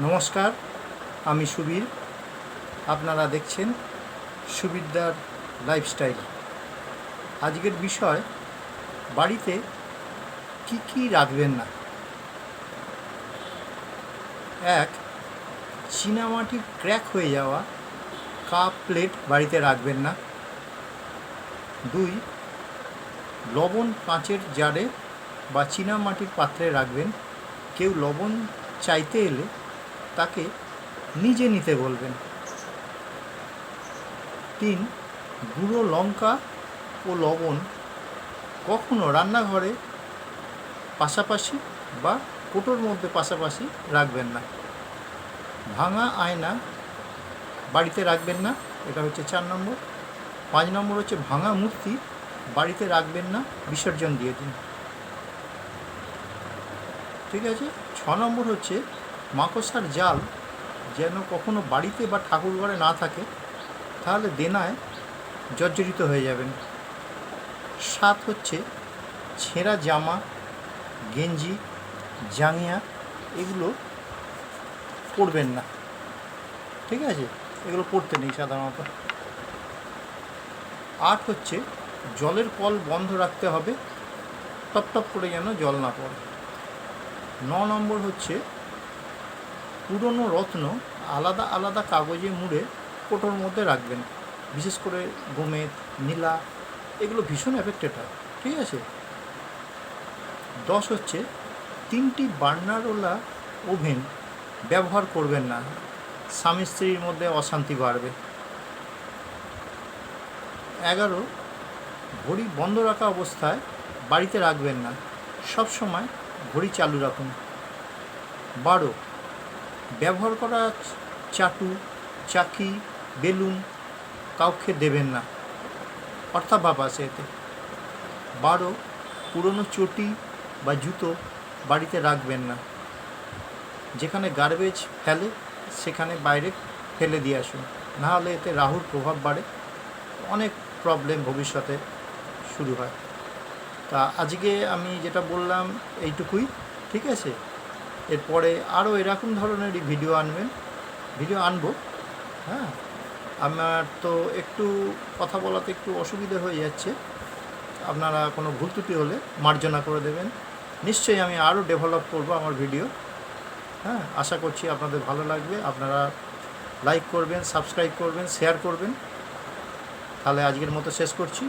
নমস্কার, আমি সুবীর। আপনারা দেখছেন সুবীরদার লাইফস্টাইল। আজকের বিষয়, বাড়িতে কি কি রাখবেন না। 1. চীনামাটির ক্র্যাক হয়ে যাওয়া কাপ প্লেট বাড়িতে রাখবেন না। 2. লবণ কাঁচের জারে বা চীনামাটির পাত্রে রাখবেন। কেউ লবণ চাইতে এলে তাকে নিজে নিতে বলবেন। 3. গুঁড়ো লঙ্কা ও লবণ কখনো রান্নাঘরে পাশাপাশি বা কোটোর মধ্যে পাশাপাশি রাখবেন না। ভাঙা আয়না বাড়িতে রাখবেন না, এটা হচ্ছে 4 নম্বর। 5 নম্বর হচ্ছে ভাঙা মূর্তি বাড়িতে রাখবেন না, বিসর্জন দিয়ে দিন। ঠিক আছে। 6 নম্বর হচ্ছে মাকড়সার জাল যেন কখনো বাড়িতে বা ঠাকুরঘরে না থাকে, তাহলে দেনায় জর্জরিত হয়ে যাবেন। 7 হচ্ছে ছেঁড়া জামা, গেঞ্জি, জাঙ্গিয়া এগুলো পরবেন না। ঠিক আছে, এগুলো পরতে নেই সাধারণত। 8 হচ্ছে জলের কল বন্ধ রাখতে হবে, টপ টপ করে যেন জল না পড়ে। 9 নম্বর হচ্ছে পুরনো রত্ন আলাদা আলাদা কাগজে মুড়ে কোটোর মধ্যে রাখবেন। বিশেষ করে গোমেদ, নীলা এগুলো ভীষণ এফেক্টেড হয়। ঠিক আছে। 10 হচ্ছে 3টি বার্নারওয়ালা ওভেন ব্যবহার করবেন না, স্বামী স্ত্রীর মধ্যে অশান্তি বাড়বে। 11 ঘড়ি বন্ধ রাখা অবস্থায় বাড়িতে রাখবেন না, সব সময় ঘড়ি চালু রাখুন। 12 ব্যবহার করা চাটু, চাকি, বেলুন কাউকে দেবেন না, অর্থাভাব আছে এতে। 12 পুরনো চটি বা জুতো বাড়িতে রাখবেন না, যেখানে গার্বেজ ফেলে সেখানে বাইরে ফেলে দিয়ে আসুন, নাহলে এতে রাহুর প্রভাব বাড়ে, অনেক প্রবলেম ভবিষ্যতে শুরু হয়। তা আজকে আমি যেটা বললাম এইটুকুই। ঠিক আছে। এরপরে আরও এরকম ধরনেরই ভিডিও আনবো। হ্যাঁ, আমার তো একটু কথা বলাতে একটু অসুবিধা হয়ে যাচ্ছে, আপনারা কোনো ভুল ত্রুটি হলে মার্জনা করে দেবেন। নিশ্চয়ই আমি আরও ডেভেলপ করব আমার ভিডিও। হ্যাঁ, আশা করছি আপনাদের ভালো লাগবে। আপনারা লাইক করবেন, সাবস্ক্রাইব করবেন, শেয়ার করবেন। তাহলে আজকের মতো শেষ করছি।